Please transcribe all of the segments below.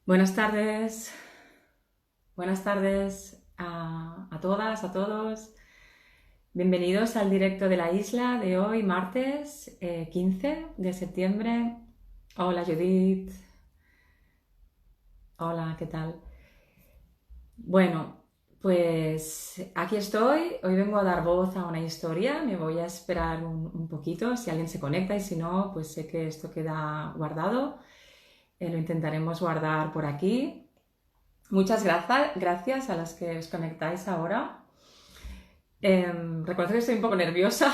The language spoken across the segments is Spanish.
Buenas tardes a todas, a todos. Bienvenidos al directo de la isla de hoy, martes 15 de septiembre. Hola Judith, hola, ¿qué tal? Bueno, pues aquí estoy. Hoy vengo a dar voz a una historia. Me voy a esperar un poquito si alguien se conecta y si no, pues sé que esto queda guardado. Lo intentaremos guardar por aquí. Muchas gracias a las que os conectáis ahora. Reconozco que estoy un poco nerviosa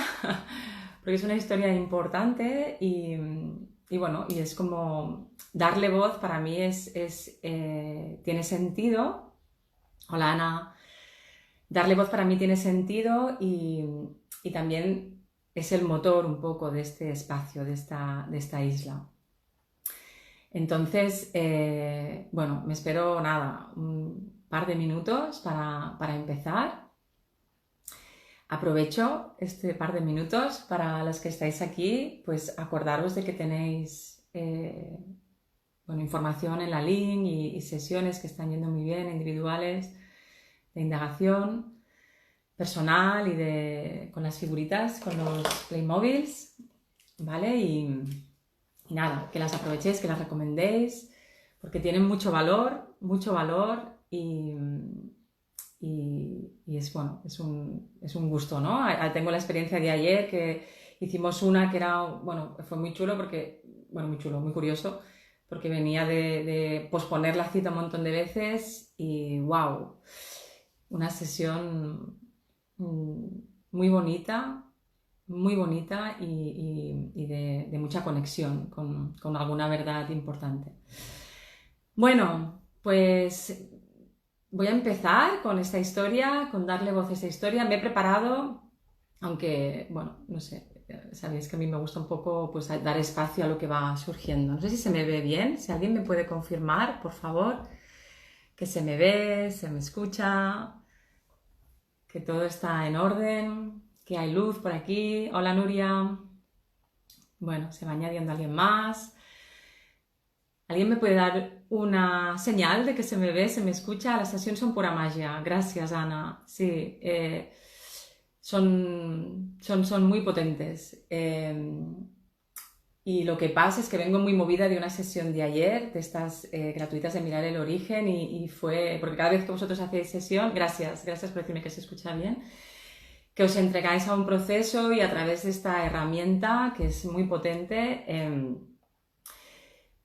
porque es una historia importante y bueno, y es como darle voz para mí tiene sentido. Hola Ana. Darle voz para mí tiene sentido y también es el motor un poco de este espacio, de esta isla. Entonces, bueno, me espero nada, un par de minutos para empezar. Aprovecho este par de minutos para los que estáis aquí, pues acordaros de que tenéis información en la link y sesiones que están yendo muy bien, individuales, de indagación personal con las figuritas, con los Playmobiles, ¿vale? Y nada, que las aprovechéis, que las recomendéis, porque tienen mucho valor y es, bueno, es un gusto, ¿no? Tengo la experiencia de ayer que hicimos una que era, bueno, fue muy chulo porque, bueno, muy chulo, muy curioso, porque venía de posponer la cita un montón de veces y wow, una sesión muy bonita, y de mucha conexión con alguna verdad importante. Bueno, pues voy a empezar con esta historia, con darle voz a esta historia. Me he preparado, aunque, bueno, no sé, sabéis que a mí me gusta un poco pues, dar espacio a lo que va surgiendo. No sé si se me ve bien, si alguien me puede confirmar, por favor, que se me ve, se me escucha, que todo está en orden, que hay luz por aquí. Hola Nuria. Bueno, se va añadiendo alguien más. ¿Alguien me puede dar una señal de que se me ve, se me escucha? Las sesiones son pura magia. Gracias, Ana. Sí, son muy potentes. Y lo que pasa es que vengo muy movida de una sesión de ayer, de estas gratuitas de Mirar el Origen, y fue, porque cada vez que vosotros hacéis sesión, gracias por decirme que se escucha bien, que os entregáis a un proceso y a través de esta herramienta, que es muy potente,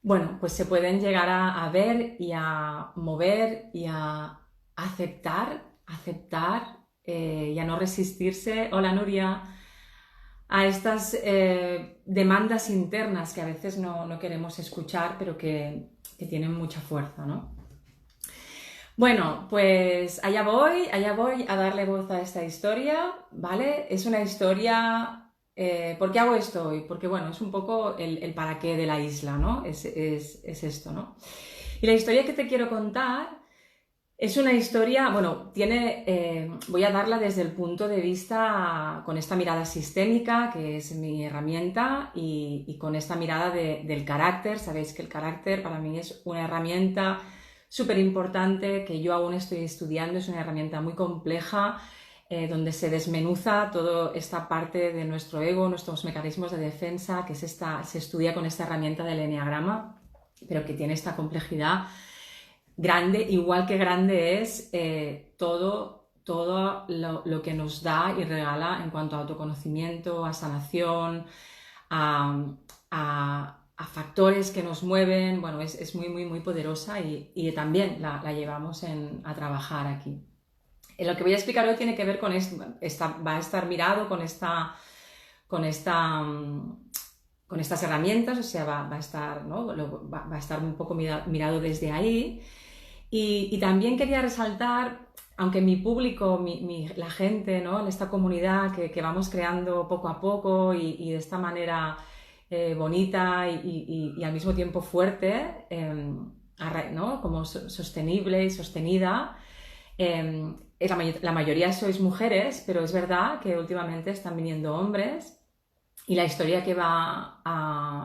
bueno, pues se pueden llegar a ver y a mover y a aceptar y a no resistirse. Hola Nuria. A estas demandas internas que a veces no queremos escuchar, pero que tienen mucha fuerza, ¿no? Bueno, pues allá voy a darle voz a esta historia, ¿vale? Es una historia. ¿Por qué hago esto hoy? Porque, bueno, es un poco el para qué de la isla, ¿no? Es esto, ¿no? Y la historia que te quiero contar es una historia, bueno, voy a darla desde el punto de vista con esta mirada sistémica, que es mi herramienta, y con esta mirada del carácter. Sabéis que el carácter para mí es una herramienta súper importante que yo aún estoy estudiando, es una herramienta muy compleja, donde se desmenuza toda esta parte de nuestro ego, nuestros mecanismos de defensa, que se estudia con esta herramienta del eneagrama, pero que tiene esta complejidad grande, igual que grande es todo lo que nos da y regala en cuanto a autoconocimiento, a sanación, a factores que nos mueven. Bueno, es muy poderosa y también la llevamos a trabajar aquí. Lo que voy a explicar hoy tiene que ver con esto, va a estar mirado con estas herramientas, o sea, va a estar, ¿no? Va a estar un poco mirado desde ahí. Y también quería resaltar, aunque mi público, la gente, ¿no? Esta comunidad que vamos creando poco a poco y de esta manera bonita y al mismo tiempo fuerte, ¿no? Como sostenible y sostenida, la mayoría sois mujeres, pero es verdad que últimamente están viniendo hombres y la historia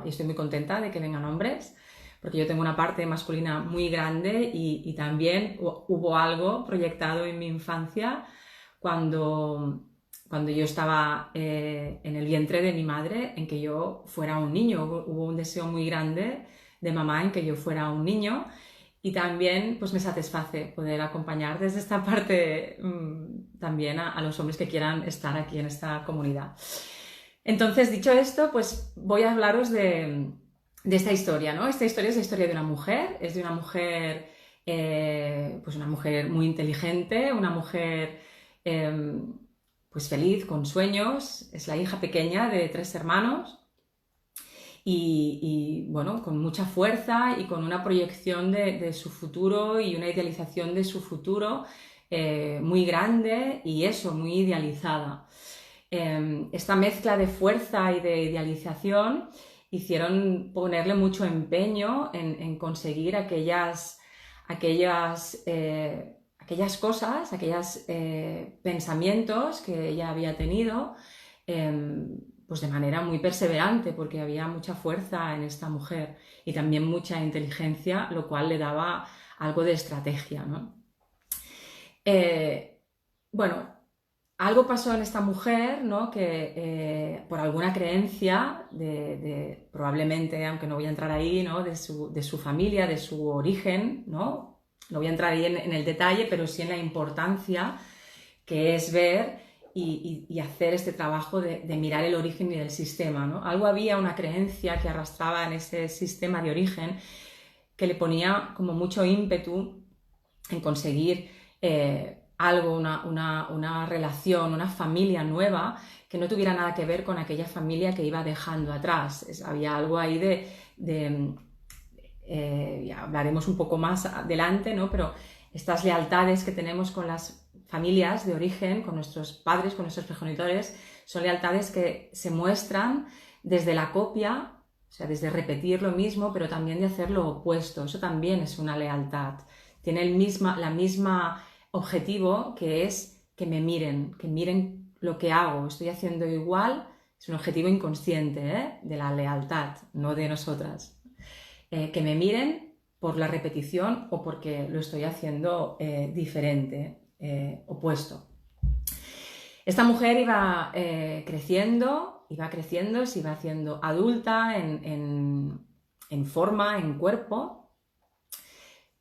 y estoy muy contenta de que vengan hombres, porque yo tengo una parte masculina muy grande y también hubo algo proyectado en mi infancia cuando yo estaba en el vientre de mi madre, en que yo fuera un niño. Hubo un deseo muy grande de mamá en que yo fuera un niño, y también pues me satisface poder acompañar desde esta parte también a los hombres que quieran estar aquí en esta comunidad. Entonces, dicho esto, pues voy a hablaros de esta historia, ¿no? Esta historia es la historia de una mujer, es de una mujer, pues una mujer muy inteligente, una mujer pues feliz, con sueños. Es la hija pequeña de 3 hermanos y bueno, con mucha fuerza y con una proyección de su futuro y una idealización de su futuro muy grande, y eso, muy idealizada. Esta mezcla de fuerza y de idealización hicieron ponerle mucho empeño en conseguir aquellas cosas, aquellos pensamientos que ella había tenido, pues de manera muy perseverante, porque había mucha fuerza en esta mujer y también mucha inteligencia, lo cual le daba algo de estrategia, ¿no? Bueno, algo pasó en esta mujer, ¿no? Que por alguna creencia, probablemente, aunque no voy a entrar ahí, ¿no? de su familia, de su origen, ¿no? No voy a entrar ahí en el detalle, pero sí en la importancia que es ver y hacer este trabajo de mirar el origen y el sistema, ¿no? Algo había, una creencia que arrastraba en ese sistema de origen, que le ponía como mucho ímpetu en conseguir algo, una relación, una familia nueva que no tuviera nada que ver con aquella familia que iba dejando atrás. Había algo ahí ya hablaremos un poco más adelante, ¿no? Pero estas lealtades que tenemos con las familias de origen, con nuestros padres, con nuestros progenitores, son lealtades que se muestran desde la copia, o sea, desde repetir lo mismo, pero también de hacer lo opuesto. Eso también es una lealtad. Tiene la misma objetivo, que es que miren lo que hago. Estoy haciendo igual. Es un objetivo inconsciente, de la lealtad, no de nosotras. Que me miren por la repetición o porque lo estoy haciendo diferente, opuesto. Esta mujer iba creciendo, se iba haciendo adulta en forma, en cuerpo,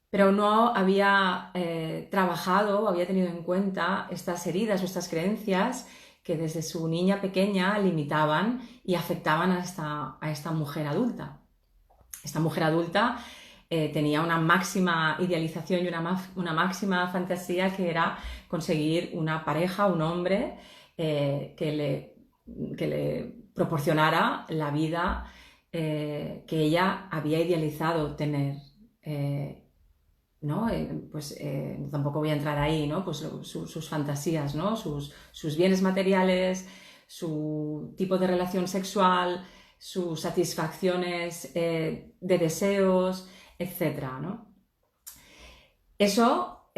pero no había trabajado o había tenido en cuenta estas heridas o estas creencias que desde su niña pequeña limitaban y afectaban a esta mujer adulta. Esta mujer adulta tenía una máxima idealización y una máxima fantasía, que era conseguir una pareja, un hombre que le proporcionara la vida que ella había idealizado tener. ¿No? Tampoco voy a entrar ahí, ¿no? Pues sus fantasías, ¿no? Sus bienes materiales, su tipo de relación sexual, sus satisfacciones de deseos, etc., ¿no? Eso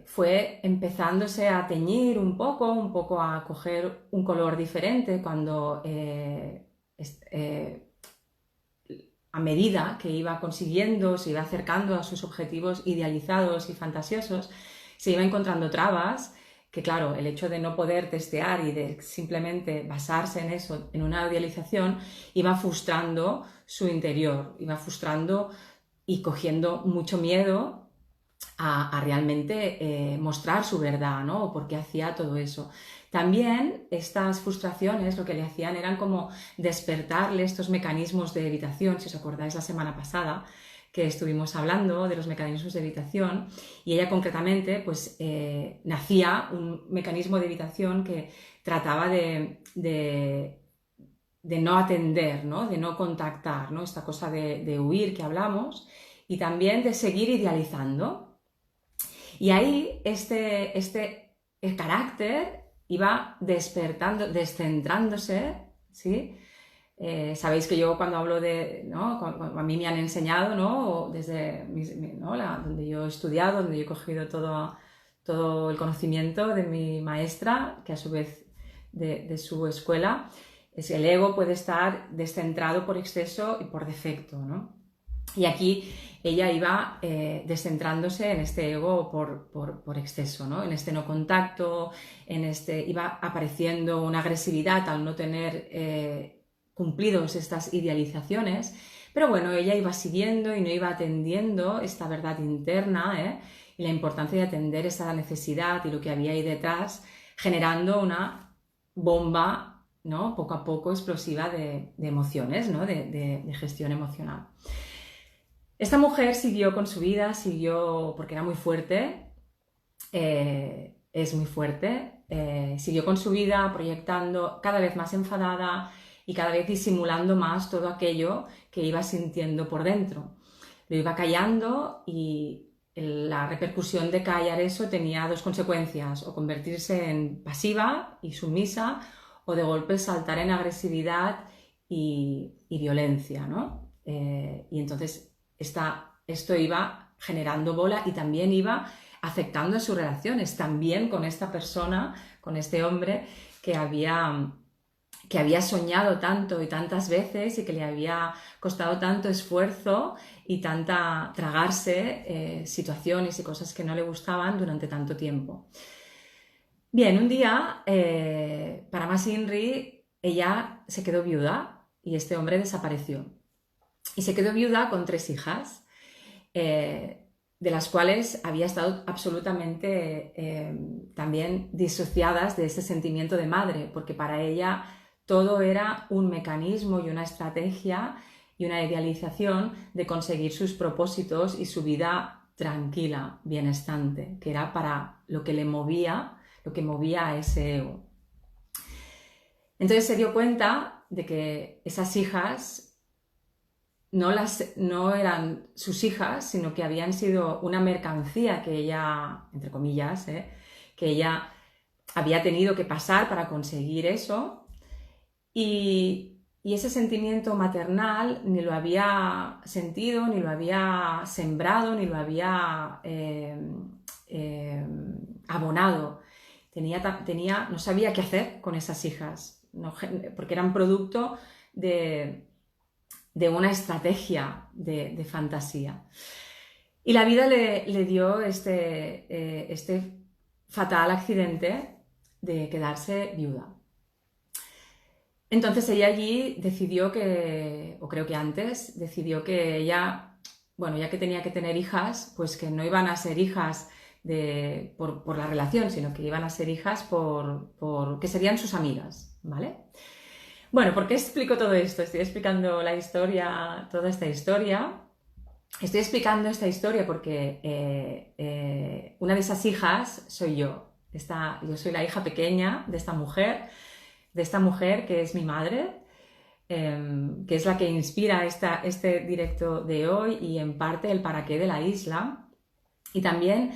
fue empezándose a teñir un poco a coger un color diferente cuando a medida que iba consiguiendo, se iba acercando a sus objetivos idealizados y fantasiosos, se iba encontrando trabas que, claro, el hecho de no poder testear y de simplemente basarse en eso, en una idealización, iba frustrando su interior, iba frustrando y cogiendo mucho miedo a realmente mostrar su verdad, ¿no? O por qué hacía todo eso. También estas frustraciones lo que le hacían eran como despertarle estos mecanismos de evitación. Si os acordáis la semana pasada que estuvimos hablando de los mecanismos de evitación, y ella concretamente pues nacía un mecanismo de evitación que trataba de no atender, ¿no? De no contactar, ¿no? Esta cosa de huir que hablamos, y también de seguir idealizando. Y ahí el carácter iba despertando, descentrándose, ¿sí? Sabéis que yo cuando hablo ¿no? Cuando a mí me han enseñado, ¿no? Desde ¿no? Donde yo he estudiado, donde yo he cogido todo el conocimiento de mi maestra, que a su vez de su escuela, es que el ego puede estar descentrado por exceso y por defecto, ¿no? Y aquí ella iba descentrándose en este ego por exceso, ¿no? En este no contacto, iba apareciendo una agresividad al no tener cumplidos estas idealizaciones, pero bueno, ella iba siguiendo y no iba atendiendo esta verdad interna, y la importancia de atender esa necesidad y lo que había ahí detrás, generando una bomba, ¿no? Poco a poco explosiva de emociones, ¿no? de gestión emocional. Esta mujer siguió con su vida, porque era muy fuerte, es muy fuerte, siguió con su vida proyectando cada vez más enfadada y cada vez disimulando más todo aquello que iba sintiendo por dentro. Lo iba callando y la repercusión de callar eso tenía dos consecuencias: o convertirse en pasiva y sumisa, o de golpe saltar en agresividad y violencia, ¿no? Y entonces esto iba generando bola y también iba afectando a sus relaciones, también con esta persona, con este hombre que había soñado tanto y tantas veces y que le había costado tanto esfuerzo y tragarse situaciones y cosas que no le gustaban durante tanto tiempo. Bien, un día, Parama Sinri, ella se quedó viuda y este hombre desapareció. Y se quedó viuda con 3 hijas, de las cuales había estado absolutamente también disociadas de ese sentimiento de madre, porque para ella todo era un mecanismo y una estrategia y una idealización de conseguir sus propósitos y su vida tranquila, bienestante, que era para lo que movía a ese ego. Entonces se dio cuenta de que esas hijas no eran sus hijas, sino que habían sido una mercancía que ella, entre comillas, que ella había tenido que pasar para conseguir eso, y ese sentimiento maternal ni lo había sentido, ni lo había sembrado, ni lo había abonado. No sabía qué hacer con esas hijas, porque eran producto de una estrategia de fantasía. Y la vida le dio este fatal accidente de quedarse viuda. Entonces ella allí decidió creo que antes, decidió que ella, bueno, ya que tenía que tener hijas, pues que no iban a ser hijas por la relación, sino que iban a ser hijas que serían sus amigas, ¿vale? Bueno, ¿por qué explico todo esto? Estoy explicando toda esta historia. Estoy explicando esta historia porque una de esas hijas soy yo. Yo soy la hija pequeña de esta mujer que es mi madre, que es la que inspira este directo de hoy y en parte el para qué de la isla. Y también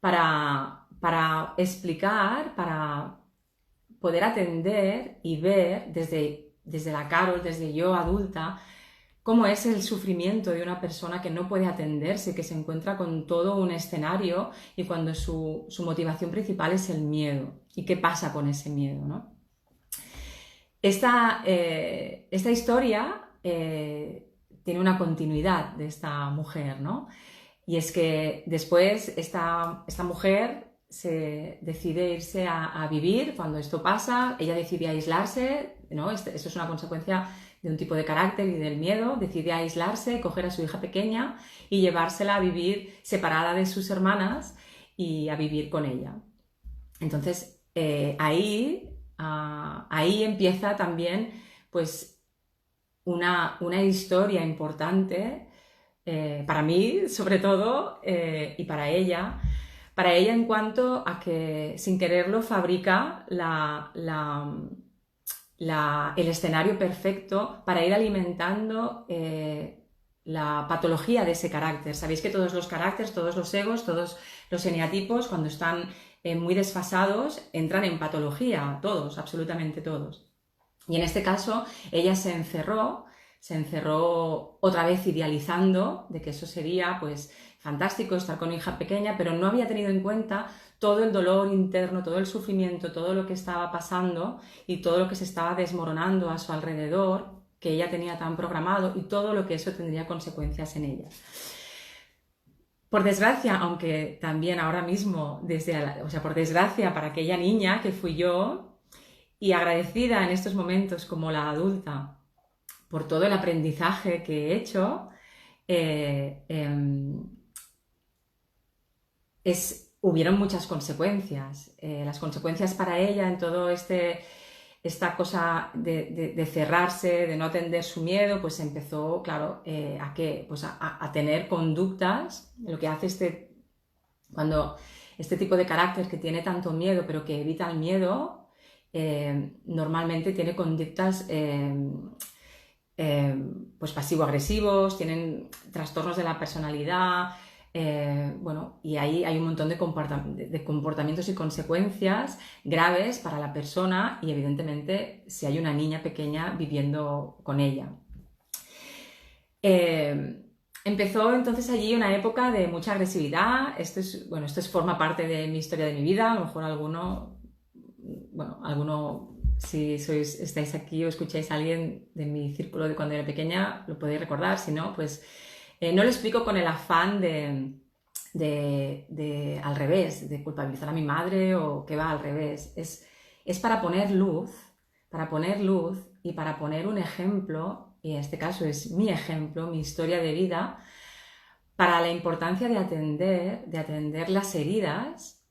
para explicar, para poder atender y ver desde la Carol, desde yo adulta, cómo es el sufrimiento de una persona que no puede atenderse, que se encuentra con todo un escenario y cuando su motivación principal es el miedo. ¿Y qué pasa con ese miedo, no? Esta historia tiene una continuidad de esta mujer, ¿no? Y es que después esta mujer se decide irse a vivir. Cuando esto pasa, ella decide aislarse, ¿no? Esto es una consecuencia de un tipo de carácter y del miedo. Decide aislarse, coger a su hija pequeña y llevársela a vivir separada de sus hermanas y a vivir con ella. Entonces, ahí empieza también pues una historia importante para mí, sobre todo, y para ella en cuanto a que sin quererlo fabrica el escenario perfecto para ir alimentando la patología de ese carácter. Sabéis que todos los caracteres, todos los egos, todos los eneatipos, cuando están muy desfasados, entran en patología, todos, absolutamente todos. Y en este caso, ella se encerró otra vez idealizando de que eso sería pues fantástico, estar con una hija pequeña, pero no había tenido en cuenta todo el dolor interno, todo el sufrimiento, todo lo que estaba pasando y todo lo que se estaba desmoronando a su alrededor, que ella tenía tan programado y todo lo que eso tendría consecuencias en ella. Por desgracia, aunque también ahora mismo, por desgracia para aquella niña que fui yo, y agradecida en estos momentos como la adulta por todo el aprendizaje que he hecho, hubieron muchas consecuencias. Las consecuencias para ella en todo esta cosa de cerrarse, de no atender su miedo, pues empezó, claro, a tener conductas. Lo que hace cuando este tipo de carácter que tiene tanto miedo, pero que evita el miedo, normalmente tiene conductas pues pasivo-agresivos, tienen trastornos de la personalidad, y ahí hay un montón de comportamientos y consecuencias graves para la persona y evidentemente si hay una niña pequeña viviendo con ella. Empezó entonces allí una época de mucha agresividad. Esto forma parte de mi historia de mi vida. A lo mejor alguno, si estáis aquí o escucháis a alguien de mi círculo de cuando era pequeña, lo podéis recordar. Si no, pues no lo explico con el afán de al revés, de culpabilizar a mi madre o que va al revés. Es para poner luz y para poner un ejemplo, y en este caso es mi ejemplo, mi historia de vida, para la importancia de atender las heridas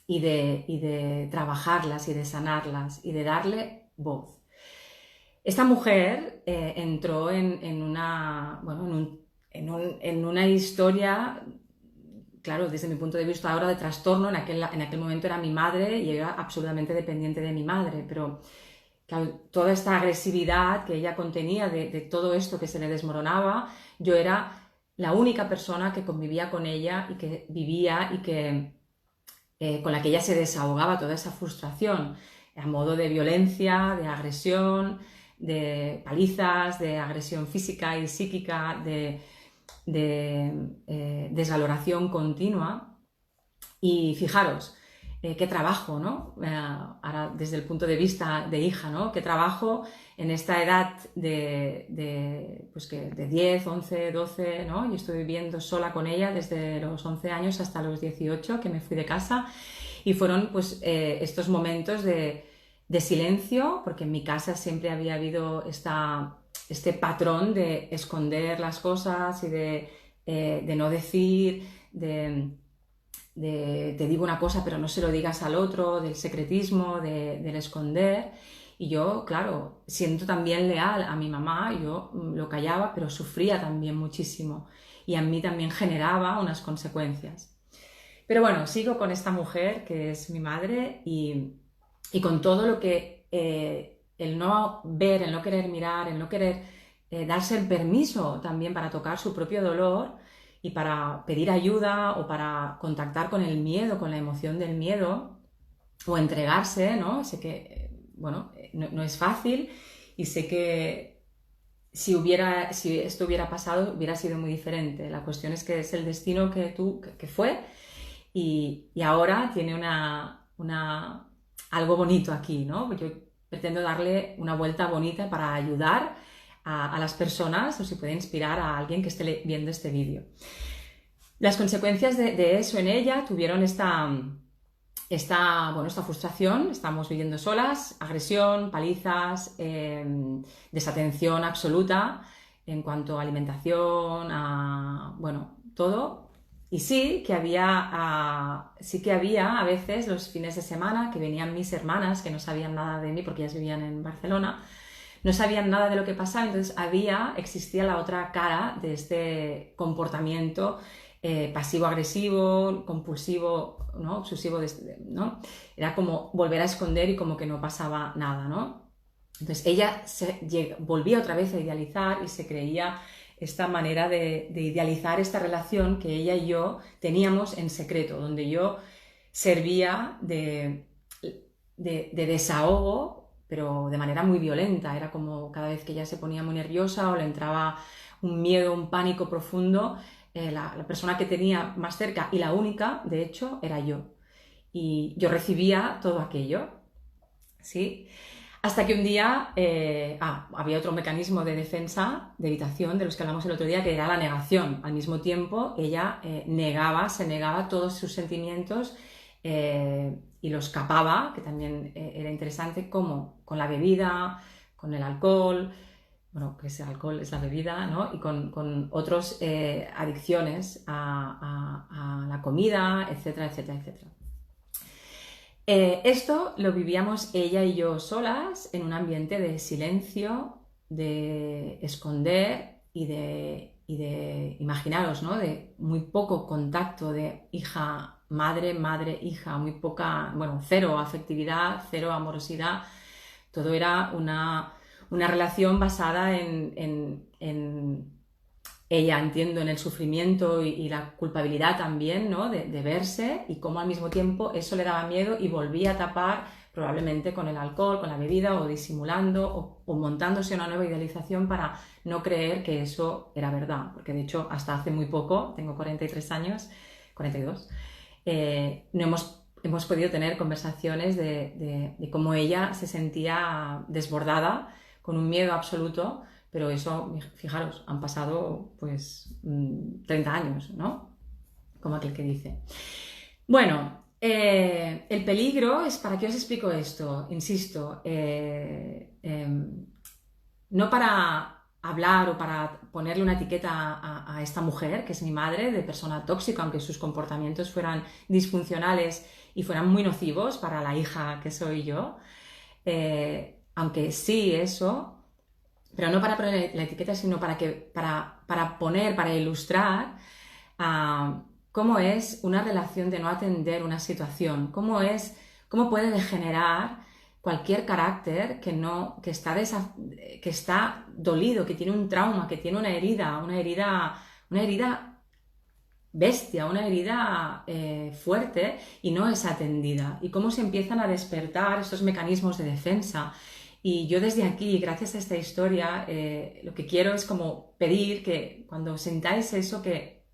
y de trabajarlas y de sanarlas y de darle voz. Esta mujer entró en una historia, claro, desde mi punto de vista ahora de trastorno. En aquel momento era mi madre y era absolutamente dependiente de mi madre, pero claro, toda esta agresividad que ella contenía de todo esto que se le desmoronaba, yo era la única persona que convivía con ella y que vivía y que con la que ella se desahogaba toda esa frustración a modo de violencia, de agresión, de palizas, de agresión física y psíquica, de desvaloración continua. Y fijaros, qué trabajo, ¿no? Ahora desde el punto de vista de hija, ¿no? Qué trabajo en esta edad de 10, 11, 12, ¿no? Yo estoy viviendo sola con ella desde los 11 años hasta los 18, que me fui de casa, y fueron pues estos momentos de silencio, porque en mi casa siempre había habido este patrón de esconder las cosas y de no decir, te digo una cosa pero no se lo digas al otro, del secretismo, del esconder. Y yo, claro, siendo también leal a mi mamá, yo lo callaba, pero sufría también muchísimo y a mí también generaba unas consecuencias. Pero bueno, sigo con esta mujer que es mi madre y con todo lo que el no ver, el no querer mirar, el no querer darse el permiso también para tocar su propio dolor y para pedir ayuda o para contactar con el miedo, con la emoción del miedo o entregarse, ¿no? Sé que, no es fácil y sé que si esto hubiera pasado hubiera sido muy diferente. La cuestión es que es el destino que fue y ahora tiene algo bonito aquí, ¿no? Yo pretendo darle una vuelta bonita para ayudar a las personas o si puede inspirar a alguien que esté viendo este vídeo. Las consecuencias de eso en ella tuvieron esta frustración. Estamos viviendo solas, agresión, palizas, desatención absoluta en cuanto a alimentación, todo. Y sí que había a veces los fines de semana que venían mis hermanas que no sabían nada de mí porque ellas vivían en Barcelona, no sabían nada de lo que pasaba, entonces existía la otra cara de este comportamiento pasivo-agresivo, compulsivo, ¿no? Obsesivo, ¿no? Era como volver a esconder y como que no pasaba nada, ¿no? Entonces ella volvía otra vez a idealizar y se creía esta manera de idealizar esta relación que ella y yo teníamos en secreto, donde yo servía de desahogo, pero de manera muy violenta. Era como cada vez que ella se ponía muy nerviosa o le entraba un miedo, un pánico profundo, la persona que tenía más cerca y la única, de hecho, era yo. Y yo recibía todo aquello, ¿sí? Hasta que un día había otro mecanismo de defensa, de evitación, de los que hablamos el otro día, que era la negación. Al mismo tiempo, ella se negaba todos sus sentimientos y los capaba, que también era interesante, como con la bebida, con el alcohol, bueno, que ese alcohol es la bebida, ¿no? Y con otras adicciones a la comida, etcétera, etcétera, etcétera. Esto lo vivíamos ella y yo solas en un ambiente de silencio, de esconder y de imaginaros, ¿no? De muy poco contacto de hija, madre, madre, hija, muy poca, bueno, cero afectividad, cero amorosidad. Todo era una relación basada en ella, entiendo, en el sufrimiento y la culpabilidad también, ¿no? De verse, y cómo al mismo tiempo eso le daba miedo y volvía a tapar probablemente con el alcohol, con la bebida, o disimulando o montándose una nueva idealización para no creer que eso era verdad, porque de hecho hasta hace muy poco, tengo 43 años, 42, no hemos podido tener conversaciones de cómo ella se sentía desbordada, con un miedo absoluto. Pero eso, fijaros, han pasado pues 30 años, ¿no? Como aquel que dice. Bueno, el peligro es, ¿para qué os explico esto? Insisto, no para hablar o para ponerle una etiqueta a esta mujer, que es mi madre, de persona tóxica, aunque sus comportamientos fueran disfuncionales y fueran muy nocivos para la hija que soy yo, aunque sí eso, pero no para poner la etiqueta, sino para ilustrar cómo es una relación de no atender una situación, cómo puede degenerar cualquier carácter que está dolido, que tiene un trauma, que tiene una herida bestia, una herida fuerte, y no es atendida, y cómo se empiezan a despertar estos mecanismos de defensa. Y yo desde aquí, gracias a esta historia, lo que quiero es como pedir que cuando sintáis eso, que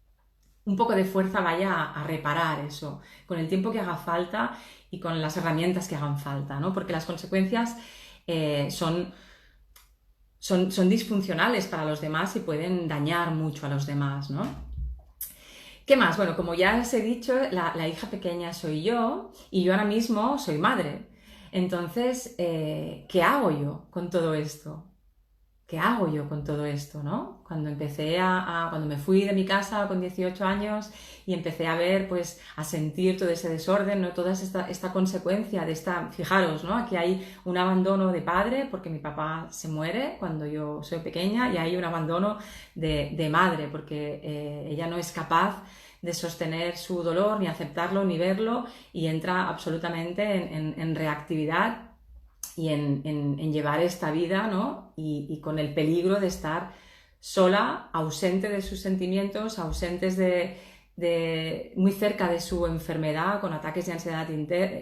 un poco de fuerza vaya a reparar eso, con el tiempo que haga falta y con las herramientas que hagan falta, ¿no? Porque las consecuencias son disfuncionales para los demás y pueden dañar mucho a los demás, ¿no? ¿Qué más? Bueno, como ya os he dicho, la hija pequeña soy yo, y yo ahora mismo soy madre. Entonces, ¿qué hago yo con todo esto? ¿Qué hago yo con todo esto, no? Cuando cuando me fui de mi casa con 18 años y empecé a ver, pues, a sentir todo ese desorden, ¿no? Toda esta consecuencia de fijaros, ¿no? Aquí hay un abandono de padre, porque mi papá se muere cuando yo soy pequeña, y hay un abandono de madre, porque ella no es capaz de sostener su dolor, ni aceptarlo, ni verlo, y entra absolutamente en reactividad y en llevar esta vida, ¿no? Y con el peligro de estar sola, ausente de sus sentimientos, ausentes muy cerca de su enfermedad, con ataques de ansiedad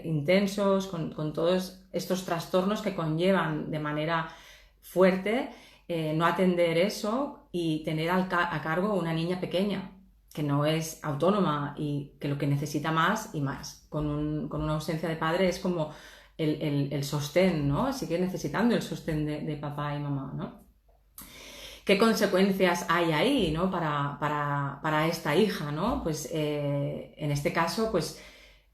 intensos, con todos estos trastornos que conllevan de manera fuerte no atender eso y tener a cargo una niña pequeña que no es autónoma y que lo que necesita más y más. Con una ausencia de padre es como el sostén, ¿no? Sigue necesitando el sostén de papá y mamá, ¿no? ¿Qué consecuencias hay ahí, ¿no? para esta hija, ¿no? Pues en este caso, pues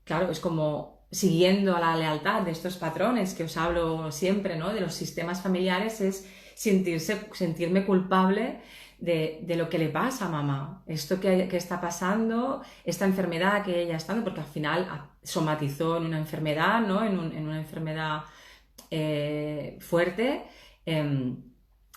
claro, es como siguiendo a la lealtad de estos patrones que os hablo siempre, ¿no? De los sistemas familiares, es sentirme culpable de lo que le pasa a mamá, esto que está pasando, esta enfermedad que ella está, porque al final somatizó en una enfermedad, ¿no? en una enfermedad fuerte.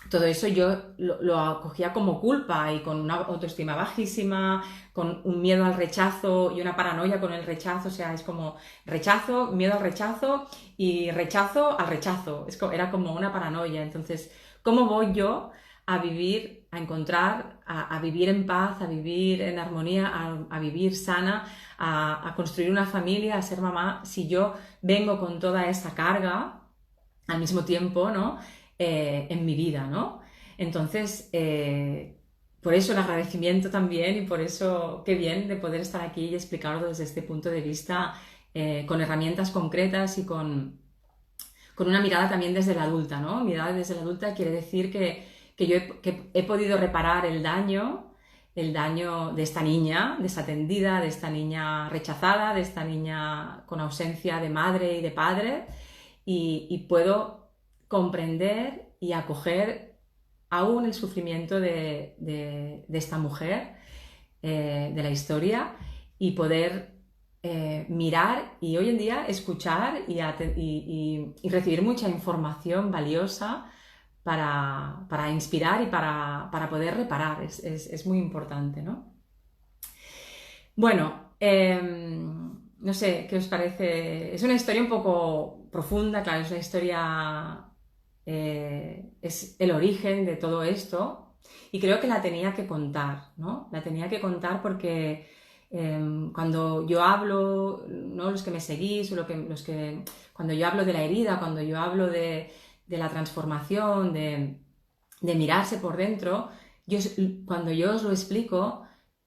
Todo eso yo lo acogía como culpa, y con una autoestima bajísima, con un miedo al rechazo y una paranoia con el rechazo. O sea, es como rechazo, miedo al rechazo y rechazo al rechazo. Era como una paranoia. Entonces, ¿cómo voy yo a vivir, a encontrar, a vivir en paz, a vivir en armonía, a vivir sana, a construir una familia, a ser mamá, si yo vengo con toda esa carga al mismo tiempo, ¿no? En mi vida, ¿no? Entonces, por eso el agradecimiento también, y por eso qué bien de poder estar aquí y explicarlo desde este punto de vista, con herramientas concretas y con con una mirada también desde la adulta, ¿no? Mirada desde la adulta quiere decir que yo he podido reparar el daño de esta niña desatendida, de esta niña rechazada, de esta niña con ausencia de madre y de padre, y puedo comprender y acoger aún el sufrimiento de esta mujer, de la historia, y poder mirar y hoy en día escuchar y recibir mucha información valiosa para inspirar y para poder reparar. Es muy importante, ¿no? Bueno, no sé, ¿qué os parece? Es una historia un poco profunda, claro, es una historia, es el origen de todo esto y creo que la tenía que contar, ¿no? La tenía que contar porque cuando yo hablo, ¿no? Los que me seguís, cuando yo hablo de la herida, cuando yo hablo de la transformación, de mirarse por dentro, cuando yo os lo explico,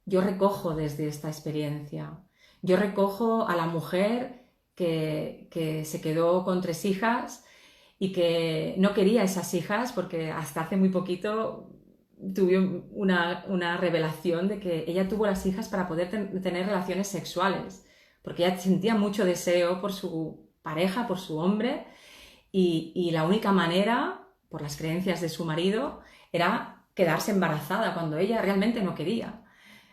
yo recojo desde esta experiencia. Yo recojo a la mujer que se quedó con 3 hijas y que no quería esas hijas porque hasta hace muy poquito tuve una revelación de que ella tuvo las hijas para poder tener relaciones sexuales, porque ella sentía mucho deseo por su pareja, por su hombre, y la única manera, por las creencias de su marido, era quedarse embarazada cuando ella realmente no quería.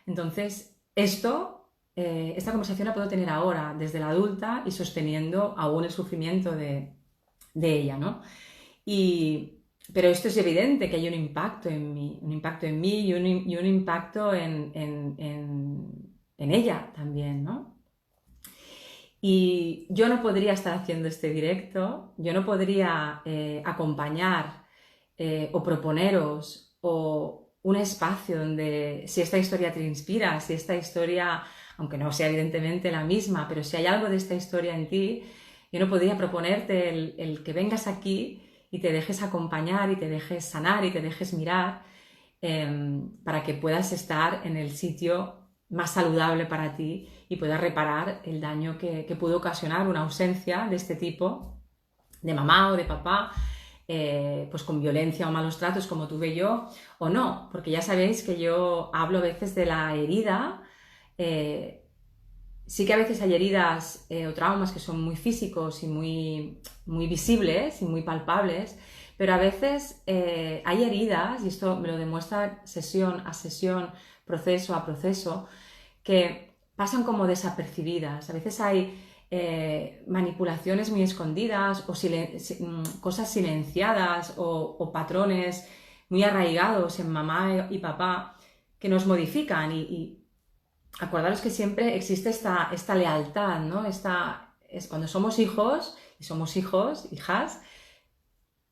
Entonces, esta conversación la puedo tener ahora, desde la adulta y sosteniendo aún el sufrimiento de ella, ¿no? Pero esto es evidente que hay un impacto en mí y un impacto en ella también, ¿no? Y yo no podría estar haciendo este directo, yo no podría acompañar o proponeros o un espacio donde, si esta historia te inspira, si esta historia, aunque no sea evidentemente la misma, pero si hay algo de esta historia en ti, yo no podría proponerte el que vengas aquí y te dejes acompañar y te dejes sanar y te dejes mirar para que puedas estar en el sitio más saludable para ti y puedas reparar el daño que pudo ocasionar una ausencia de este tipo, de mamá o de papá, pues con violencia o malos tratos como tuve yo, o no, porque ya sabéis que yo hablo a veces de la herida. Sí que a veces hay heridas o traumas que son muy físicos y muy visibles y muy palpables, pero a veces hay heridas, y esto me lo demuestra sesión a sesión, proceso a proceso, que pasan como desapercibidas. A veces hay manipulaciones muy escondidas o cosas silenciadas o patrones muy arraigados en mamá y papá que nos modifican y acordaros que siempre existe esta lealtad, ¿no? Es cuando somos hijos, y somos hijos, hijas,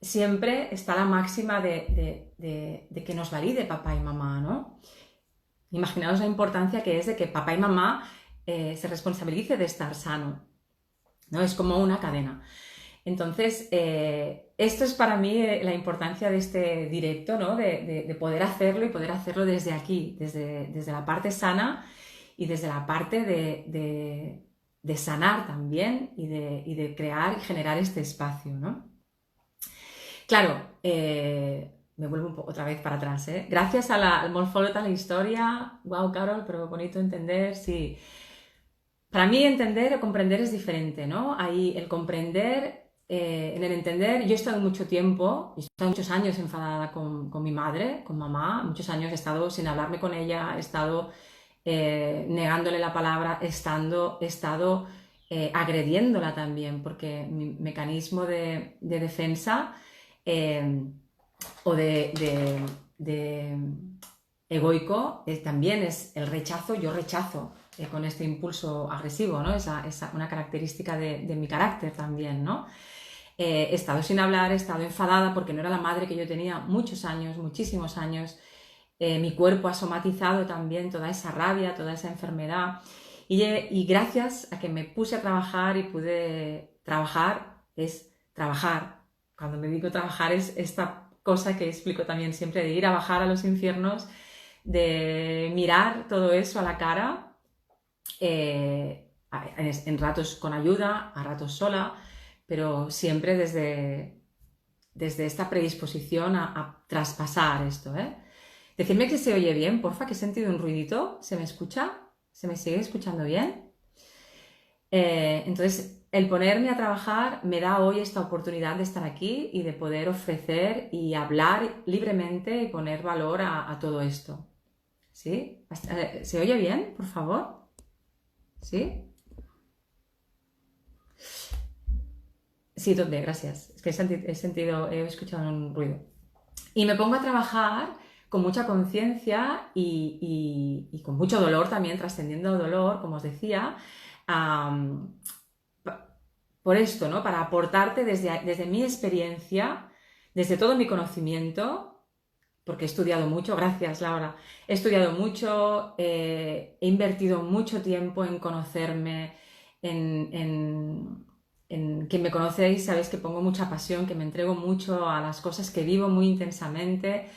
siempre está la máxima de que nos valide papá y mamá, ¿no? Imaginaos la importancia que es de que papá y mamá se responsabilice de estar sano, ¿no? Es como una cadena. Entonces, esto es para mí la importancia de este directo, ¿no? De poder hacerlo y poder hacerlo desde aquí, desde la parte sana y desde la parte de sanar también y de crear y generar este espacio, ¿no? Claro, me vuelvo otra vez para atrás, ¿eh? Gracias al Morfólogos, a la historia, wow, Carol, pero bonito entender, sí. Para mí entender o comprender es diferente, ¿no? Ahí el comprender, en el entender, yo he estado mucho tiempo, he estado muchos años enfadada con mi madre, con mamá, muchos años he estado sin hablarme con ella, he estado negándole la palabra, he estado agrediéndola también, porque mi mecanismo de defensa o de egoico también es el rechazo, yo rechazo con este impulso agresivo, ¿no? Esa una característica de mi carácter también, ¿no? He estado sin hablar, he estado enfadada porque no era la madre que yo tenía muchos años, muchísimos años. Mi cuerpo ha somatizado también toda esa rabia, toda esa enfermedad. Y gracias a que me puse a trabajar y pude trabajar, es trabajar. Cuando me digo trabajar es esta cosa que explico también siempre, de ir a bajar a los infiernos, de mirar todo eso a la cara, en ratos con ayuda, a ratos sola, pero siempre desde esta predisposición a traspasar esto, ¿eh? Decidme que se oye bien, porfa, que he sentido un ruidito. ¿Se me escucha? ¿Se me sigue escuchando bien? Entonces, el ponerme a trabajar me da hoy esta oportunidad de estar aquí y de poder ofrecer y hablar libremente y poner valor a todo esto. ¿Sí? ¿Se oye bien, por favor? ¿Sí? Sí, ¿dónde? Gracias. Es que he escuchado un ruido. Y me pongo a trabajar con mucha conciencia y con mucho dolor también, trascendiendo el dolor, como os decía, am, por esto, ¿no? Para aportarte desde mi experiencia, desde todo mi conocimiento, porque he estudiado mucho, gracias Laura, he estudiado mucho, he invertido mucho tiempo en conocerme, quien me conocéis sabéis que pongo mucha pasión, que me entrego mucho a las cosas, que vivo muy intensamente,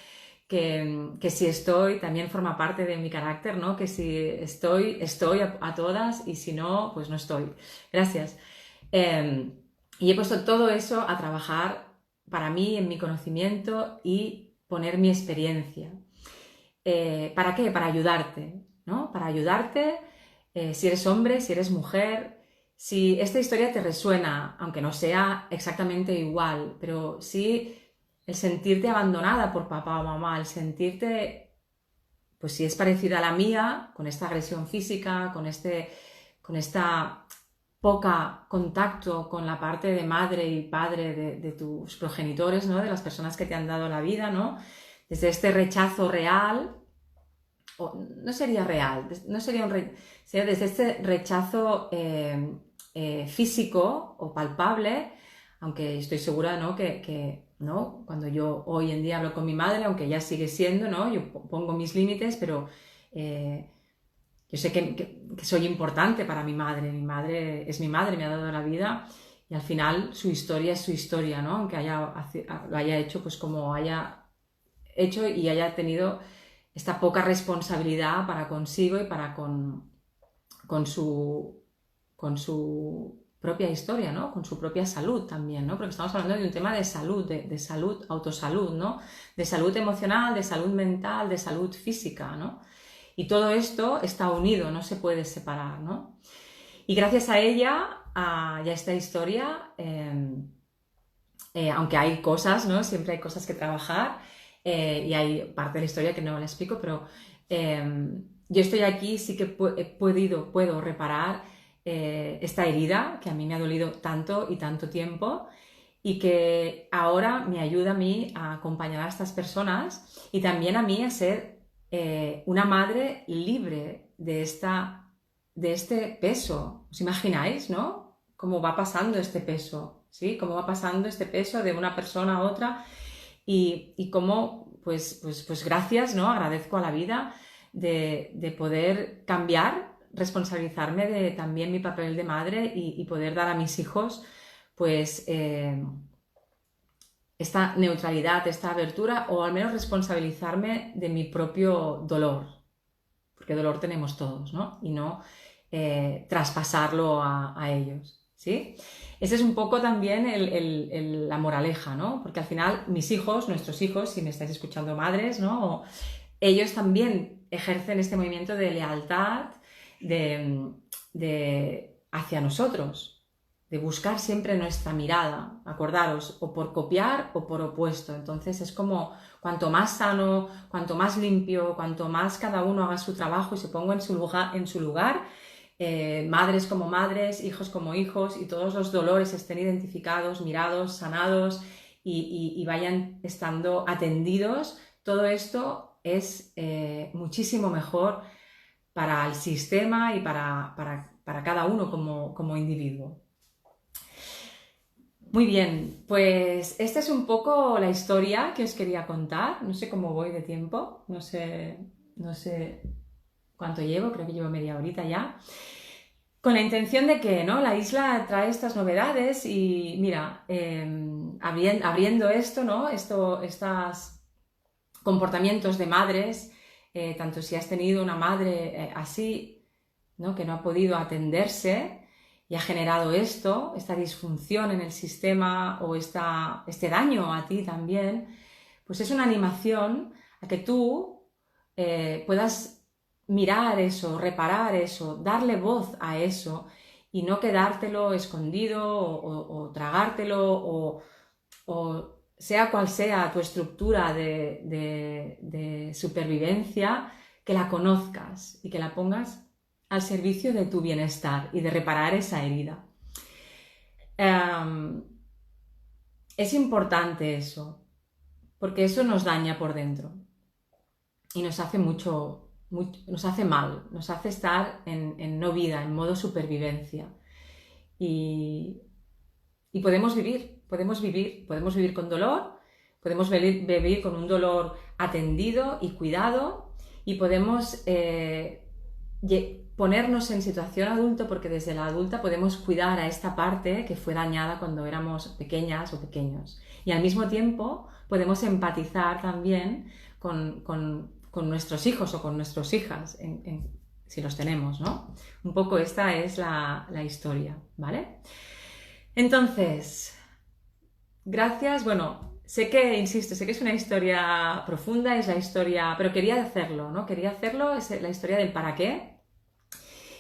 que si estoy también forma parte de mi carácter, ¿no? Que si estoy a todas y si no, pues no estoy. Gracias. Y he puesto todo eso a trabajar para mí, en mi conocimiento y poner mi experiencia. ¿Para qué? Para ayudarte, ¿no? Para ayudarte, si eres hombre, si eres mujer, si esta historia te resuena, aunque no sea exactamente igual, pero sí el sentirte abandonada por papá o mamá, el sentirte, pues si es parecida a la mía, con esta agresión física, con esta poca contacto con la parte de madre y padre de tus progenitores, ¿no? De las personas que te han dado la vida, ¿no? Desde este rechazo real, o no sería real, no sería sería desde este rechazo físico o palpable, aunque estoy segura, ¿no? ¿no? Cuando yo hoy en día hablo con mi madre, aunque ya sigue siendo, ¿no? Yo pongo mis límites, pero yo sé que soy importante para mi madre es mi madre, me ha dado la vida y al final su historia es su historia, ¿no? Aunque lo haya hecho pues como haya hecho y haya tenido esta poca responsabilidad para consigo y para con su propia historia, ¿no? Con su propia salud también, ¿no? Porque estamos hablando de un tema de salud, de salud, autosalud, ¿no? De salud emocional, de salud mental, de salud física, ¿no? Y todo esto está unido, no se puede separar, ¿no? Y gracias a ella y a esta historia, aunque hay cosas, ¿no? Siempre hay cosas que trabajar y hay parte de la historia que no la explico, pero yo estoy aquí, sí que puedo reparar esta herida que a mí me ha dolido tanto y tanto tiempo y que ahora me ayuda a mí a acompañar a estas personas y también a mí a ser una madre libre de este peso. ¿Os imagináis, no? Cómo va pasando este peso, ¿sí? Cómo va pasando este peso de una persona a otra y cómo, pues gracias, ¿no? Agradezco a la vida de poder cambiar, responsabilizarme de también mi papel de madre y poder dar a mis hijos, pues, esta neutralidad, esta abertura, o al menos responsabilizarme de mi propio dolor, porque dolor tenemos todos, ¿no? Y no traspasarlo a ellos, ¿sí? Ese es un poco también la moraleja, ¿no? Porque al final mis hijos, nuestros hijos, si me estáis escuchando madres, ¿no? Ellos también ejercen este movimiento de lealtad hacia nosotros, de buscar siempre nuestra mirada, acordaros, o por copiar o por opuesto. Entonces es como cuanto más sano, cuanto más limpio, cuanto más cada uno haga su trabajo y se ponga en su lugar, madres como madres, hijos como hijos y todos los dolores estén identificados, mirados, sanados y vayan estando atendidos, todo esto es muchísimo mejor para el sistema y para cada uno como individuo. Muy bien, pues esta es un poco la historia que os quería contar. No sé cómo voy de tiempo, no sé cuánto llevo, creo que llevo media horita ya. Con la intención de que, ¿no? La isla trae estas novedades y mira, abriendo esto, ¿no? Estos comportamientos de madres, tanto si has tenido una madre así, ¿no? Que no ha podido atenderse, y ha generado esta disfunción en el sistema o este daño a ti también, pues es una animación a que tú puedas mirar eso, reparar eso, darle voz a eso y no quedártelo escondido o tragártelo o sea cual sea tu estructura de supervivencia, que la conozcas y que la pongas al servicio de tu bienestar y de reparar esa herida. Es importante eso, porque eso nos daña por dentro y nos hace nos hace mal, nos hace estar en no vida, en modo supervivencia. Y podemos vivir con dolor, podemos vivir con un dolor atendido y cuidado, y podemos ponernos en situación adulta, porque desde la adulta podemos cuidar a esta parte que fue dañada cuando éramos pequeñas o pequeños. Y al mismo tiempo podemos empatizar también con nuestros hijos o con nuestras hijas, si los tenemos, ¿no? Un poco esta es la historia, ¿vale? Entonces, gracias. Bueno, sé que es una historia profunda, es la historia, pero quería hacerlo, ¿no? Quería hacerlo, es la historia del para qué.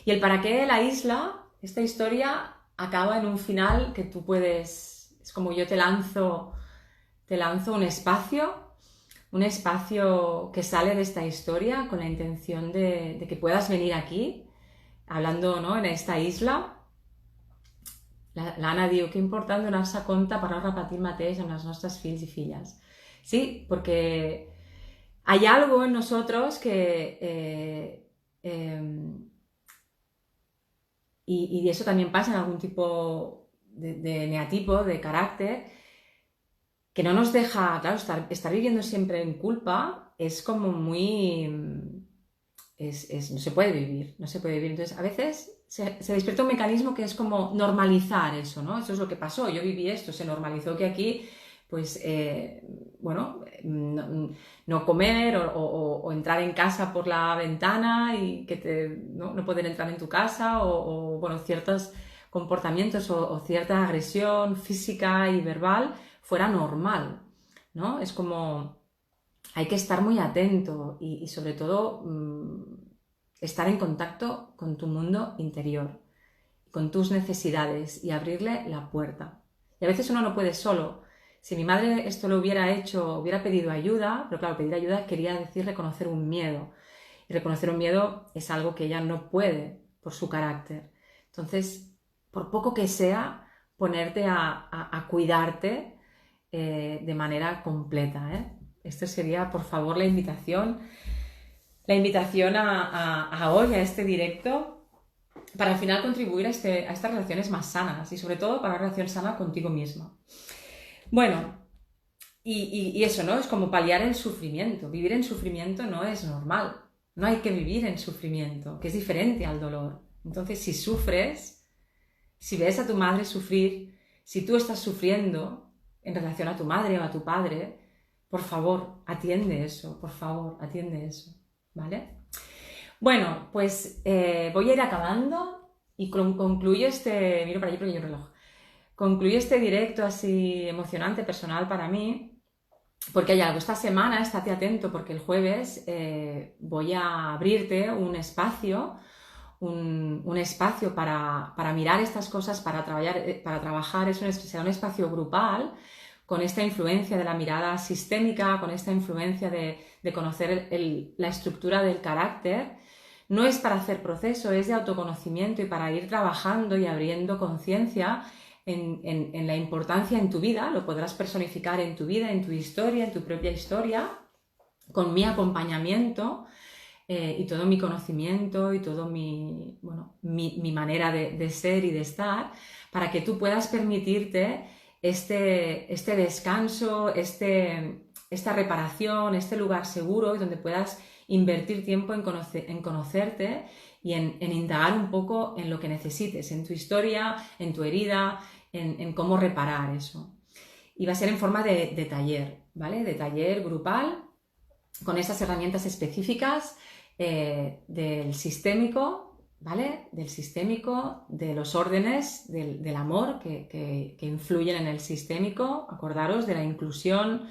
Y el para qué la isla, esta historia acaba en un final que tú puedes, es como yo te lanzo un espacio que sale de esta historia con la intención de que puedas venir aquí, hablando, ¿no?, en esta isla. L'Anna diu que important donar-se compte per no repetir el mateix amb els nostres fills i filles. Sí, porque hay algo en nosotros que... y eso también pasa en algún tipo de neatipo, de carácter, que no nos deja, claro, estar viviendo siempre en culpa es como muy... no se puede vivir. Entonces, a veces se despierta un mecanismo que es como normalizar eso, ¿no? Eso es lo que pasó, yo viví esto, se normalizó que aquí, pues, no comer o entrar en casa por la ventana y que no poder entrar en tu casa bueno, ciertos comportamientos o cierta agresión física y verbal fuera normal, ¿no? Es como... hay que estar muy atento y sobre todo estar en contacto con tu mundo interior, con tus necesidades y abrirle la puerta. Y a veces uno no puede solo. Si mi madre esto lo hubiera hecho, hubiera pedido ayuda, pero claro, pedir ayuda quería decir reconocer un miedo. Y reconocer un miedo es algo que ella no puede por su carácter. Entonces, por poco que sea, ponerte a cuidarte de manera completa, ¿eh? Esto sería, por favor, la invitación a hoy, a este directo, para al final contribuir a estas relaciones más sanas y sobre todo para una relación sana contigo misma. Bueno, y eso, ¿no? Es como paliar el sufrimiento. Vivir en sufrimiento no es normal. No hay que vivir en sufrimiento, que es diferente al dolor. Entonces, si sufres, si ves a tu madre sufrir, si tú estás sufriendo en relación a tu madre o a tu padre, por favor, atiende eso, ¿vale? Bueno, pues voy a ir acabando y concluyo miro para allí porque hay un reloj. Concluyo este directo así emocionante, personal para mí, porque hay algo. Esta semana, estate atento porque el jueves voy a abrirte un espacio, un espacio para mirar estas cosas, para trabajar, será un espacio grupal, con esta influencia de la mirada sistémica, con esta influencia de conocer la estructura del carácter. No es para hacer proceso, es de autoconocimiento y para ir trabajando y abriendo conciencia en la importancia en tu vida. Lo podrás personificar en tu vida, en tu historia, en tu propia historia, con mi acompañamiento y todo mi conocimiento y todo mi manera de ser y de estar, para que tú puedas permitirte este descanso, esta reparación, este lugar seguro donde puedas invertir tiempo en conocerte y en indagar un poco en lo que necesites, en tu historia, en tu herida, en cómo reparar eso. Y va a ser en forma de taller, ¿vale? De taller grupal, con esas herramientas específicas del sistémico, ¿vale? Del sistémico, de los órdenes, del amor que influyen en el sistémico. Acordaros de la inclusión,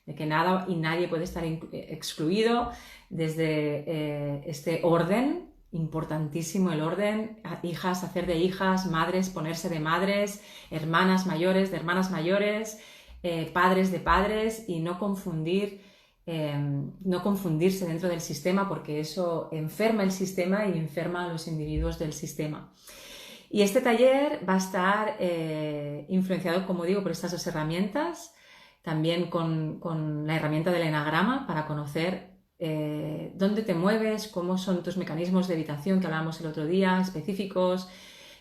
de que nada y nadie puede estar excluido, desde este orden, importantísimo el orden, hijas, hacer de hijas, madres, ponerse de madres, hermanas mayores, de hermanas mayores, padres de padres, y no confundirse dentro del sistema, porque eso enferma el sistema y enferma a los individuos del sistema. Y este taller va a estar influenciado, como digo, por estas dos herramientas, también con la herramienta del enagrama para conocer dónde te mueves, cómo son tus mecanismos de evitación que hablábamos el otro día, específicos,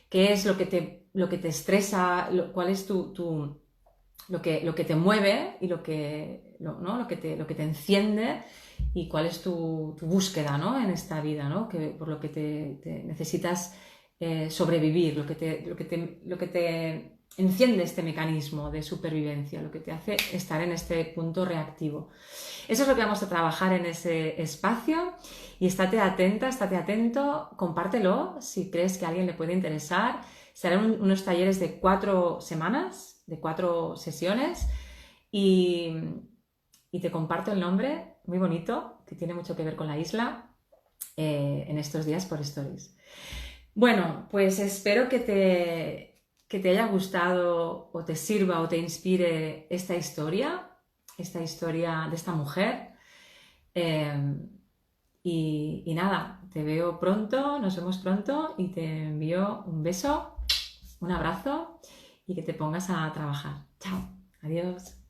qué es lo que te estresa, cuál es lo que te mueve y lo que te enciende, y cuál es tu búsqueda, ¿no? En esta vida, ¿no? Por lo que te necesitas sobrevivir, lo que te enciende este mecanismo de supervivencia, lo que te hace estar en este punto reactivo. Eso es lo que vamos a trabajar en ese espacio, y estate atenta, estate atento, compártelo si crees que a alguien le puede interesar. Serán unos talleres de 4 semanas, de 4 sesiones, y te comparto el nombre, muy bonito, que tiene mucho que ver con la isla, en estos días por Stories. Bueno, pues espero que te haya gustado, o te sirva o te inspire esta historia de esta mujer. Y nada, te veo pronto, nos vemos pronto, y te envío un beso, un abrazo, y que te pongas a trabajar. Chao, adiós.